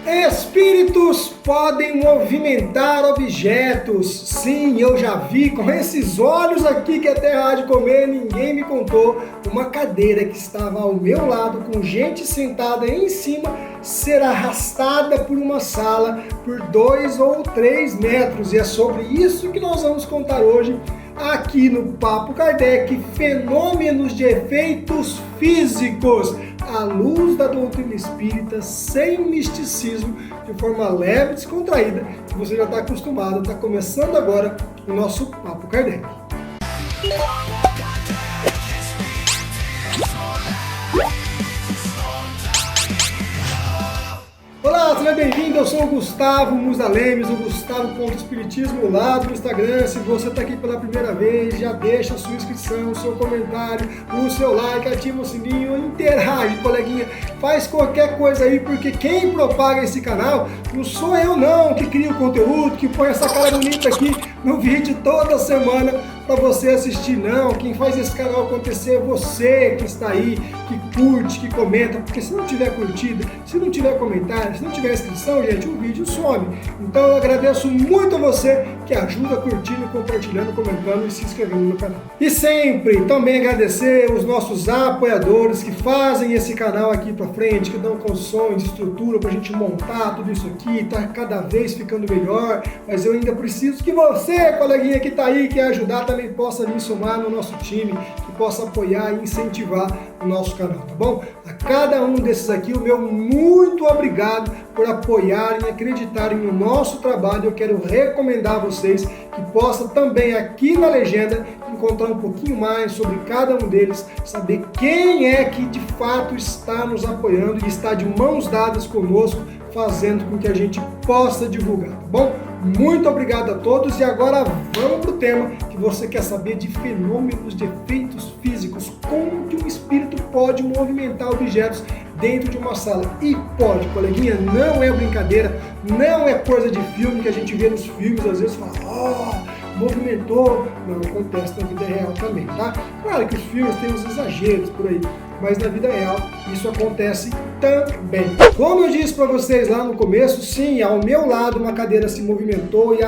Espíritos podem movimentar objetos. Sim, eu já vi com esses olhos aqui que até há de comer, ninguém me contou. Uma cadeira que estava ao meu lado com gente sentada em cima ser arrastada por uma sala por 2 ou 3 metros. E é sobre isso que nós vamos contar hoje aqui no Papo Kardec, fenômenos de efeitos físicos, à luz da doutrina espírita, sem misticismo, de forma leve e descontraída, que você já está acostumado. Está começando agora o nosso Papo Kardec. Olá, seja bem-vindo, eu sou o Gustavo Musa Lemes, o Gustavo.espiritismo lá do Instagram. Se você está aqui pela primeira vez, já deixa a sua inscrição, o seu comentário, o seu like, ativa o sininho, interage, coleguinha, faz qualquer coisa aí, porque quem propaga esse canal não sou eu não, que cria o conteúdo, que põe essa cara bonita aqui no vídeo toda semana para você assistir, não. Quem faz esse canal acontecer é você que está aí, que curte, que comenta, porque se não tiver curtida, se não tiver comentário, se não tiver inscrição, gente, o vídeo some. Então eu agradeço muito a você que ajuda curtindo, compartilhando, comentando e se inscrevendo no canal. E sempre também agradecer os nossos apoiadores que fazem esse canal aqui para frente, que dão condições, estrutura para a gente montar tudo isso aqui, tá cada vez ficando melhor, mas eu ainda preciso que você, coleguinha que tá aí, que ajudar, também possa me somar no nosso time, que possa apoiar e incentivar o nosso canal, tá bom? A cada um desses aqui, o meu muito obrigado por apoiarem e acreditarem no nosso trabalho. Eu quero recomendar a vocês que possam também aqui na legenda encontrar um pouquinho mais sobre cada um deles, saber quem é que de fato está nos apoiando e está de mãos dadas conosco, fazendo com que a gente possa divulgar, tá bom? Muito obrigado a todos e agora vamos para o tema que você quer saber de fenômenos de efeitos físicos, como que um espírito pode movimentar objetos dentro de uma sala. E pode, coleguinha, não é brincadeira, não é coisa de filme que a gente vê nos filmes, às vezes fala, movimentou, não acontece na vida real também, tá? Claro que os filmes têm uns exageros por aí, mas na vida real isso acontece também. Como eu disse para vocês lá no começo, sim, ao meu lado uma cadeira se movimentou e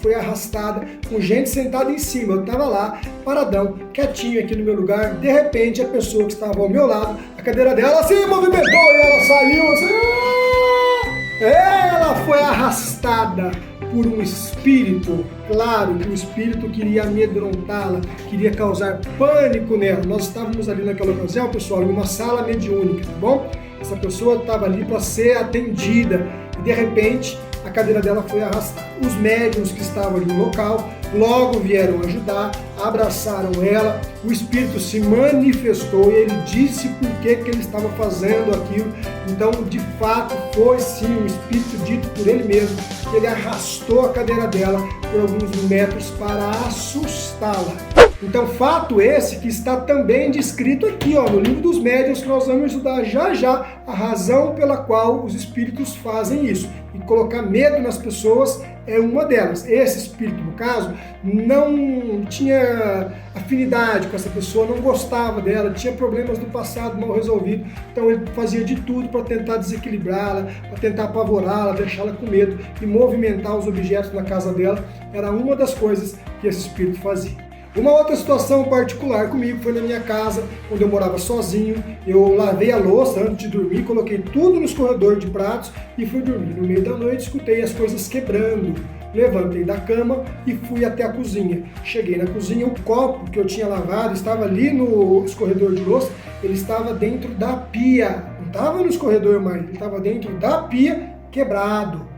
foi arrastada com gente sentada em cima. Eu estava lá, paradão, quietinho aqui no meu lugar. De repente, a pessoa que estava ao meu lado, a cadeira dela se movimentou e ela saiu assim, ela foi arrastada por um espírito. Claro que o espírito queria amedrontá-la, queria causar pânico nela. Nós estávamos ali naquela ocasião, pessoal, em uma sala mediúnica, tá bom? Essa pessoa estava ali para ser atendida e de repente a cadeira dela foi arrastada. Os médiuns que estavam ali no local logo vieram ajudar, abraçaram ela, o espírito se manifestou e ele disse por que ele estava fazendo aquilo. Então, de fato, foi sim um espírito dito por ele mesmo, que ele arrastou a cadeira dela por alguns metros para assustá-la. Então, fato esse que está também descrito aqui, no livro dos médiuns, que nós vamos estudar já já a razão pela qual os espíritos fazem isso. E colocar medo nas pessoas é uma delas. Esse espírito, no caso, não tinha afinidade com essa pessoa, não gostava dela, tinha problemas no passado mal resolvidos, então ele fazia de tudo para tentar desequilibrá-la, para tentar apavorá-la, deixá-la com medo e movimentar os objetos na casa dela. Era uma das coisas que esse espírito fazia. Uma outra situação particular comigo foi na minha casa, quando eu morava sozinho. Eu lavei a louça antes de dormir, coloquei tudo no escorredor de pratos e fui dormir. No meio da noite escutei as coisas quebrando. Levantei da cama e fui até a cozinha. Cheguei na cozinha, o copo que eu tinha lavado estava ali no escorredor de louça, ele estava dentro da pia. Não estava no escorredor mais, ele estava dentro da pia, quebrado.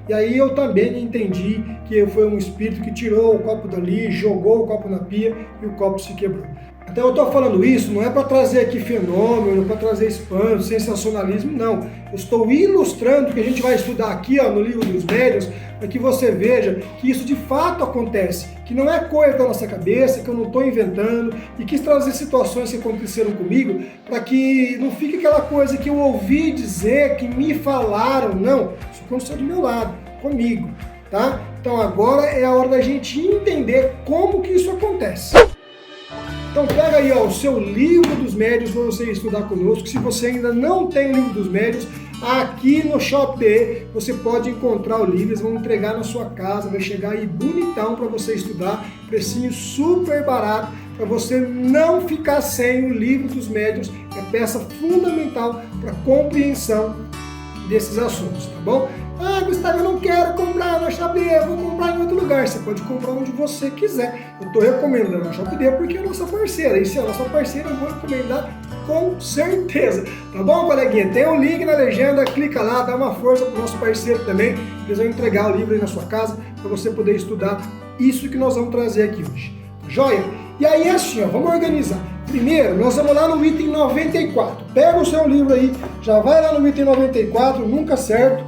E aí eu também entendi que foi um espírito que tirou o copo dali, jogou o copo na pia e o copo se quebrou. Então eu estou falando isso, não é para trazer aqui fenômeno, para trazer espanto, sensacionalismo, não. Eu estou ilustrando o que a gente vai estudar aqui no livro dos médiuns, para que você veja que isso de fato acontece, que não é coisa da nossa cabeça, que eu não estou inventando, e quis trazer situações que aconteceram comigo, para que não fique aquela coisa que eu ouvi dizer, que me falaram, não. Isso aconteceu do meu lado, comigo, tá? Então agora é a hora da gente entender como que isso acontece. Então pega aí o seu livro dos médiuns para você estudar conosco. Se você ainda não tem o livro dos médiuns, Aqui no Shopee você pode encontrar o livro, eles vão entregar na sua casa, vai chegar aí bonitão para você estudar, precinho super barato, para você não ficar sem o livro dos médiuns, é peça fundamental para compreensão desses assuntos, tá bom? Ah, Gustavo, eu não quero comprar na Shopee, eu vou comprar em outro lugar. Você pode comprar onde você quiser. Eu estou recomendando a Shopee porque é a nossa parceira. E se é a nossa parceira, eu vou recomendar com certeza. Tá bom, coleguinha? Tem um link na legenda, clica lá, dá uma força pro nosso parceiro também. Eles vão entregar o livro aí na sua casa para você poder estudar isso que nós vamos trazer aqui hoje. Joia? E aí assim, ó, vamos organizar. Primeiro, nós vamos lá no item 94. Pega o seu livro aí, já vai lá no item 94, nunca certo.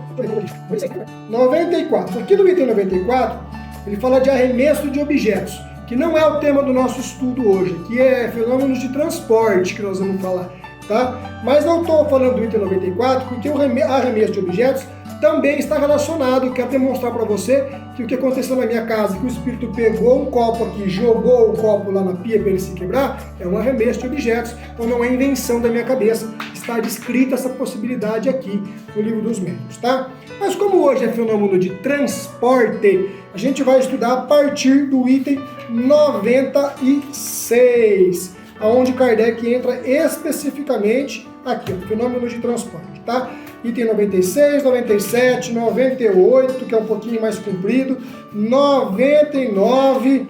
94. Aqui no item 94, ele fala de arremesso de objetos, que não é o tema do nosso estudo hoje, que é fenômenos de transporte que nós vamos falar, tá? Mas não estou falando do item 94 porque o arremesso de objetos também está relacionado. Quero demonstrar para você que o que aconteceu na minha casa, que o espírito pegou um copo aqui, jogou o copo lá na pia para ele se quebrar, é um arremesso de objetos, então não é invenção da minha cabeça, está descrita essa possibilidade aqui no livro dos médiuns, tá? Mas como hoje é fenômeno de transporte, a gente vai estudar a partir do item 96, aonde Kardec entra especificamente aqui, ó, fenômeno de transporte, tá? Item 96, 97, 98, que é um pouquinho mais comprido, 99,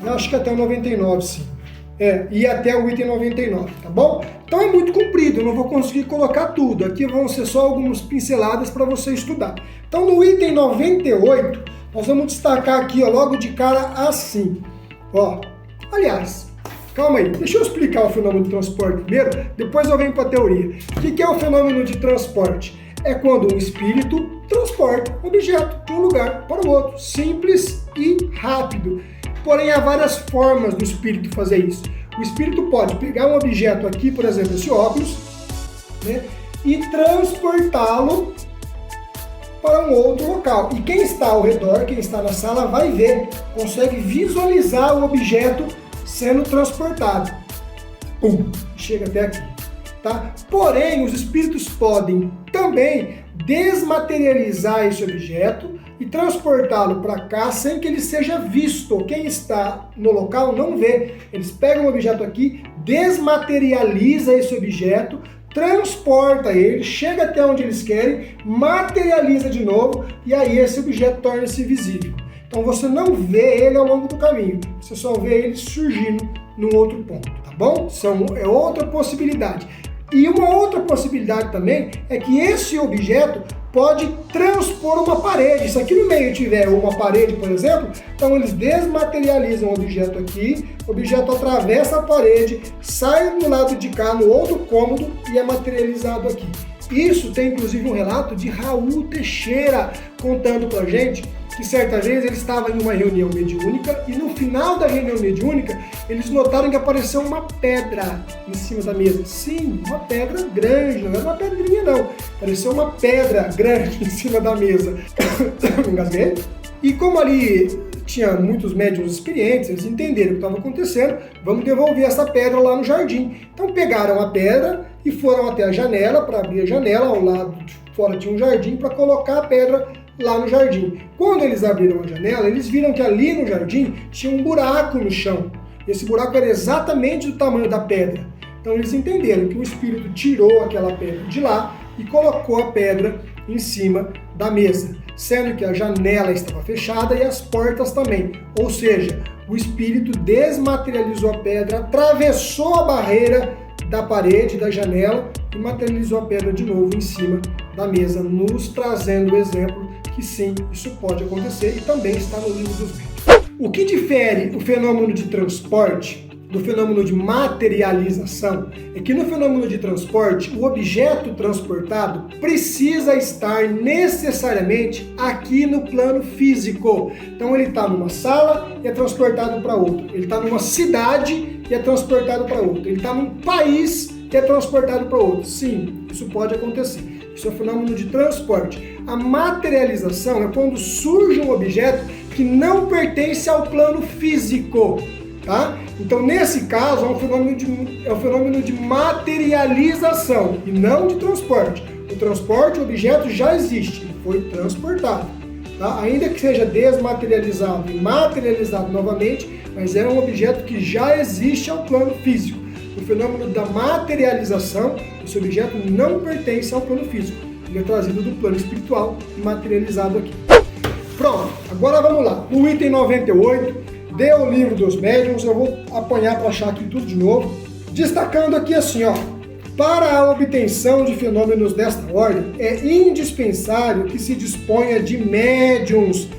acho que até o 99, sim. E até o item 99, tá bom? Então é muito comprido, eu não vou conseguir colocar tudo. Aqui vão ser só algumas pinceladas para você estudar. Então no item 98, nós vamos destacar aqui, ó, logo de cara assim. Ó, aliás, calma aí, deixa eu explicar o fenômeno de transporte primeiro, depois eu venho para a teoria. O que é o fenômeno de transporte? É quando um espírito transporta um objeto de um lugar para o outro, simples e rápido. Porém, há várias formas do espírito fazer isso. O espírito pode pegar um objeto aqui, por exemplo, esse óculos, né, e transportá-lo para um outro local. E quem está ao redor, quem está na sala, vai ver, consegue visualizar o objeto sendo transportado. Pum, chega até aqui. Tá? Porém, os espíritos podem também desmaterializar esse objeto e transportá-lo para cá sem que ele seja visto. Quem está no local não vê. Eles pegam o objeto aqui, desmaterializa esse objeto, transporta ele, chega até onde eles querem, materializa de novo e aí esse objeto torna-se visível. Então você não vê ele ao longo do caminho, você só vê ele surgindo num outro ponto, tá bom? É outra possibilidade. E uma outra possibilidade também é que esse objeto pode transpor uma parede. Se aqui no meio tiver uma parede, por exemplo, então eles desmaterializam o objeto aqui, o objeto atravessa a parede, sai do lado de cá no outro cômodo e é materializado aqui. Isso tem inclusive um relato de Raul Teixeira contando pra gente que certa vez ele estava em uma reunião mediúnica e no final da reunião mediúnica eles notaram que apareceu uma pedra em cima da mesa. Sim, uma pedra grande, não era uma pedrinha não, apareceu uma pedra grande em cima da mesa. Engasguei. E como ali tinha muitos médiuns experientes, eles entenderam o que estava acontecendo, vamos devolver essa pedra lá no jardim. Então pegaram a pedra e foram até a janela, para abrir a janela, ao lado de fora tinha um jardim, para colocar a pedra lá no jardim. Quando eles abriram a janela, eles viram que ali no jardim tinha um buraco no chão. Esse buraco era exatamente do tamanho da pedra. Então eles entenderam que o espírito tirou aquela pedra de lá e colocou a pedra em cima da mesa, sendo que a janela estava fechada e as portas também. Ou seja, o espírito desmaterializou a pedra, atravessou a barreira da parede, da janela e materializou a pedra de novo em cima da mesa, nos trazendo o exemplo que sim, isso pode acontecer e também está no livro dos médiuns. O que difere o fenômeno de transporte do fenômeno de materialização é que no fenômeno de transporte, o objeto transportado precisa estar necessariamente aqui no plano físico. Então ele está numa sala e é transportado para outra. Ele está numa cidade e é transportado para outra. Ele está num país e é transportado para outro. Sim, isso pode acontecer. Isso é um fenômeno de transporte. A materialização é quando surge um objeto que não pertence ao plano físico, tá? Então, nesse caso, é um fenômeno de materialização e não de transporte. o transporte, o objeto já existe, ele foi transportado. Tá? Ainda que seja desmaterializado e materializado novamente, mas é um objeto que já existe ao plano físico. O fenômeno da materialização, esse objeto não pertence ao plano físico, ele é trazido do plano espiritual e materializado aqui. Pronto, agora vamos lá. No item 98, dê o livro dos médiuns, eu vou apanhar para achar aqui tudo de novo, destacando aqui assim, ó. Para a obtenção de fenômenos desta ordem, é indispensável que se disponha de médiuns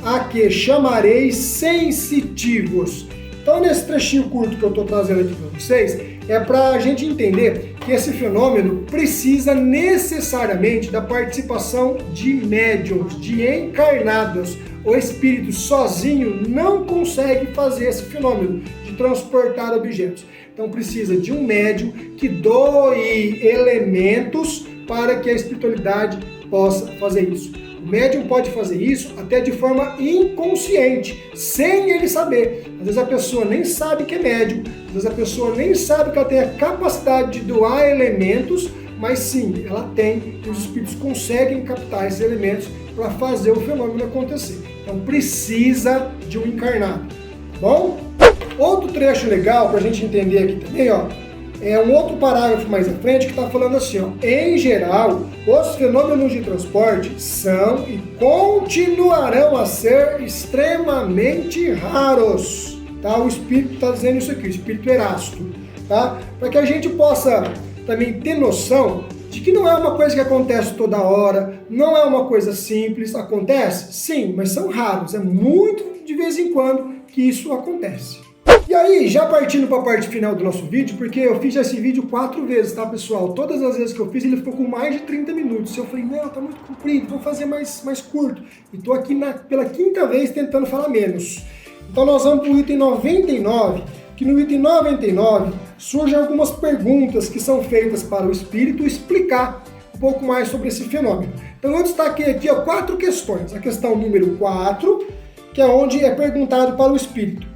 a que chamareis sensitivos. Então, nesse trechinho curto que eu estou trazendo aqui para vocês, é para a gente entender que esse fenômeno precisa necessariamente da participação de médiuns, de encarnados. O espírito sozinho não consegue fazer esse fenômeno de transportar objetos. Então precisa de um médium que doe elementos para que a espiritualidade possa fazer isso. O médium pode fazer isso até de forma inconsciente, sem ele saber. Às vezes a pessoa nem sabe que é médium, às vezes a pessoa nem sabe que ela tem a capacidade de doar elementos, mas sim, ela tem, e os espíritos conseguem captar esses elementos para fazer o fenômeno acontecer. Então precisa de um encarnado, tá bom? Outro trecho legal para a gente entender aqui também, ó, é um outro parágrafo mais à frente que está falando assim, ó, em geral, os fenômenos de transporte são e continuarão a ser extremamente raros, tá? O Espírito está dizendo isso aqui, o Espírito Erasto, tá? Para que a gente possa também ter noção de que não é uma coisa que acontece toda hora, não é uma coisa simples, acontece? Sim, mas são raros, é muito de vez em quando que isso acontece. E aí, já partindo para a parte final do nosso vídeo, porque eu fiz esse vídeo 4 vezes, tá, pessoal? Todas as vezes que eu fiz, ele ficou com mais de 30 minutos. Eu falei, não, tá muito comprido, vou fazer mais curto. E tô aqui pela 5ª vez tentando falar menos. Então nós vamos para o item 99, que no item 99 surgem algumas perguntas que são feitas para o espírito explicar um pouco mais sobre esse fenômeno. Então eu destaquei aqui, ó, 4 questões. A questão número 4, que é onde é perguntado para o espírito: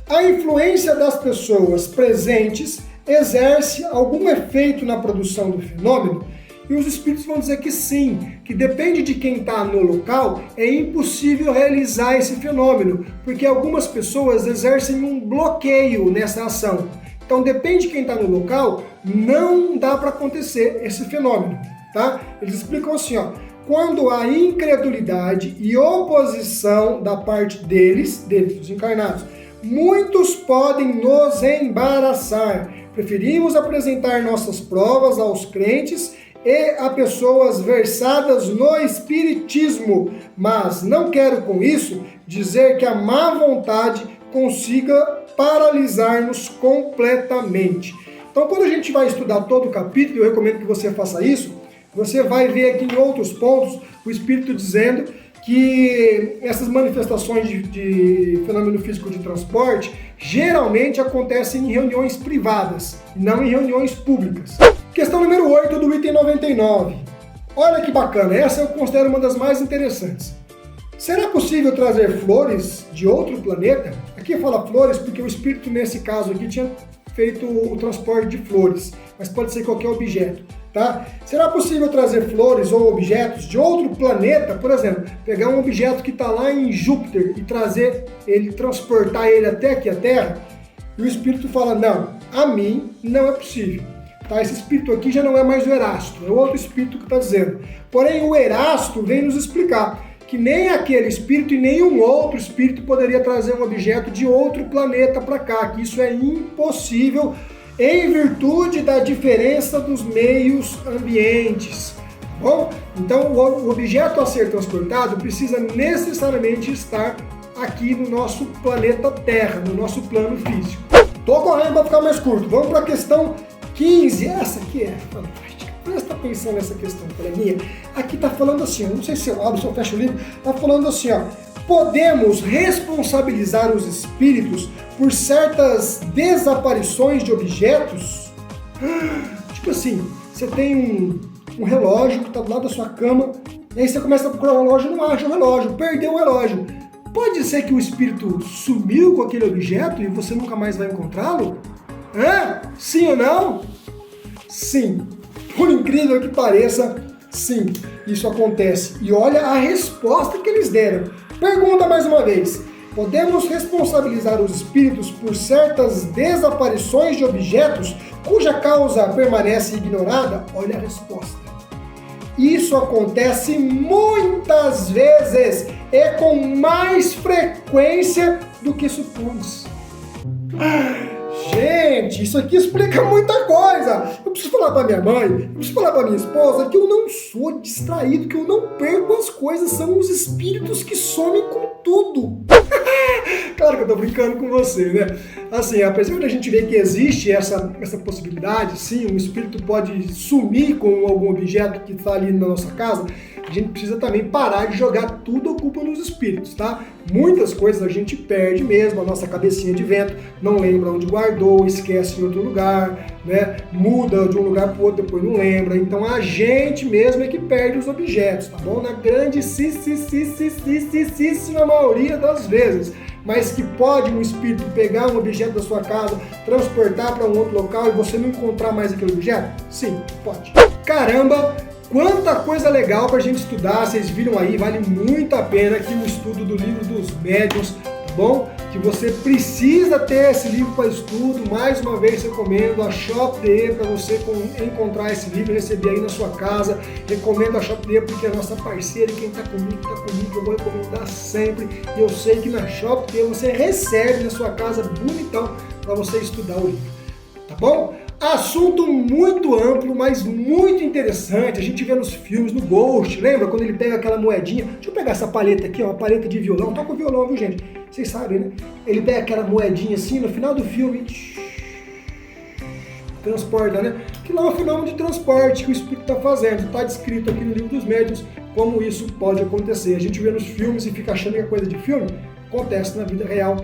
a influência das pessoas presentes exerce algum efeito na produção do fenômeno? E os espíritos vão dizer que sim, que depende de quem está no local, é impossível realizar esse fenômeno, porque algumas pessoas exercem um bloqueio nessa ação. Então depende de quem está no local, não dá para acontecer esse fenômeno, tá? Eles explicam assim, ó, quando há incredulidade e oposição da parte deles, os encarnados, muitos podem nos embaraçar. Preferimos apresentar nossas provas aos crentes e a pessoas versadas no espiritismo, mas não quero com isso dizer que a má vontade consiga paralisar-nos completamente. Então, quando a gente vai estudar todo o capítulo, eu recomendo que você faça isso, você vai ver aqui em outros pontos o Espírito dizendo que essas manifestações de fenômeno físico de transporte geralmente acontecem em reuniões privadas, não em reuniões públicas. Questão número 8 do item 99. Olha que bacana, essa eu considero uma das mais interessantes. Será possível trazer flores de outro planeta? Aqui fala flores porque o Espírito, nesse caso aqui, tinha feito o transporte de flores, mas pode ser qualquer objeto. Tá? Será possível trazer flores ou objetos de outro planeta, por exemplo, pegar um objeto que está lá em Júpiter e transportar ele até aqui a Terra? E o Espírito fala, não, a mim não é possível. Tá? Esse Espírito aqui já não é mais o Erasto, é o outro Espírito que está dizendo. Porém, o Erasto vem nos explicar que nem aquele Espírito e nenhum outro Espírito poderia trazer um objeto de outro planeta para cá, que isso é impossível, em virtude da diferença dos meios ambientes. Bom, então o objeto a ser transportado precisa necessariamente estar aqui no nosso planeta Terra, no nosso plano físico. Tô correndo para ficar mais curto. Vamos para a questão 15. Essa aqui é fantástica. Presta atenção nessa questão, coleguinha. Aqui tá falando assim, não sei se eu abro, se eu fecho o livro, tá falando assim, ó. Podemos responsabilizar os espíritos por certas desaparições de objetos? Tipo assim, você tem um relógio que está do lado da sua cama, e aí você começa a procurar o relógio, não acha o relógio, perdeu o relógio. Pode ser que o espírito sumiu com aquele objeto e você nunca mais vai encontrá-lo? Sim ou não? Sim. Por incrível que pareça, Sim, isso acontece. E olha a resposta que eles deram. Pergunta mais uma vez. Podemos responsabilizar os espíritos por certas desaparições de objetos cuja causa permanece ignorada? Olha a resposta. Isso acontece muitas vezes e com mais frequência do que supomos. Gente, isso aqui explica muita coisa. Eu preciso falar para minha mãe, eu preciso falar para minha esposa que eu não sou distraído, que eu não perco as coisas, são os espíritos que somem com tudo. Claro que eu tô brincando com você, né? Assim, apesar de a gente ver que existe essa possibilidade, sim, um espírito pode sumir com algum objeto que está ali na nossa casa, a gente precisa também parar de jogar tudo a culpa nos espíritos, tá? Muitas coisas a gente perde mesmo, a nossa cabecinha de vento, não lembra onde guardou, esquece em outro lugar, né? Muda de um lugar para o outro, depois não lembra. Então a gente mesmo é que perde os objetos, tá bom? Na grandíssima maioria das vezes. Mas que pode um espírito pegar um objeto da sua casa, transportar para um outro local e você não encontrar mais aquele objeto? Sim, pode. Caramba! Quanta coisa legal pra gente estudar, vocês viram aí, vale muito a pena aqui o estudo do livro dos médiuns, tá bom? Que você precisa ter esse livro para estudo, mais uma vez recomendo a Shop.de para você encontrar esse livro e receber aí na sua casa. Recomendo a Shop.de porque é a nossa parceira e quem tá comigo, eu vou recomendar sempre. E eu sei que na Shop.de você recebe na sua casa bonitão para você estudar o livro, tá bom? Assunto muito amplo, mas muito interessante. A gente vê nos filmes, no Ghost, lembra? Quando ele pega aquela moedinha. Deixa eu pegar essa paleta aqui, ó, uma paleta de violão. Toca o violão, viu, gente? Vocês sabem, né? Ele pega aquela moedinha assim, no final do filme, transporta, né? Que lá é um fenômeno de transporte que o espírito está fazendo. Está descrito aqui no livro dos médiuns como isso pode acontecer. A gente vê nos filmes e fica achando que é coisa de filme. Acontece na vida real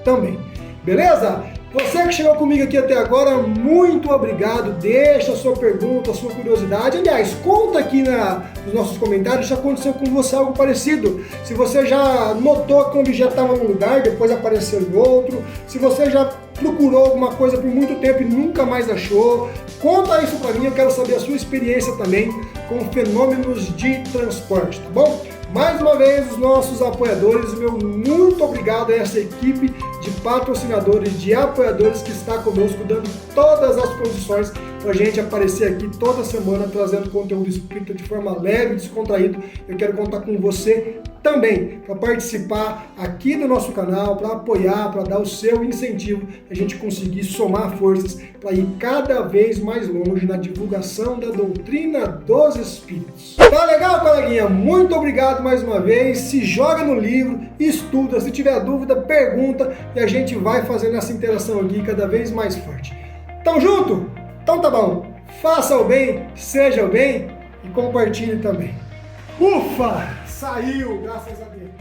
também. Beleza? Você que chegou comigo aqui até agora, muito obrigado. Deixa a sua pergunta, a sua curiosidade. Aliás, conta aqui nos nossos comentários se aconteceu com você algo parecido. Se você já notou que um objeto estava num lugar, depois apareceu em outro. Se você já procurou alguma coisa por muito tempo e nunca mais achou. Conta isso pra mim, eu quero saber a sua experiência também com fenômenos de transporte, tá bom? Mais uma vez, os nossos apoiadores, meu muito obrigado a essa equipe de patrocinadores, de apoiadores que está conosco, dando todas as condições para a gente aparecer aqui toda semana, trazendo conteúdo espírita de forma leve e descontraído. Eu quero contar com você também para participar aqui do nosso canal, para apoiar, para dar o seu incentivo, a gente conseguir somar forças para ir cada vez mais longe na divulgação da doutrina dos espíritos. Tá legal, coleguinha? Muito obrigado mais uma vez. Se joga no livro, estuda, se tiver dúvida, pergunta e a gente vai fazendo essa interação aqui cada vez mais forte. Tamo junto? Então tá bom. Faça o bem, seja o bem e compartilhe também. Ufa! Saiu, graças a Deus.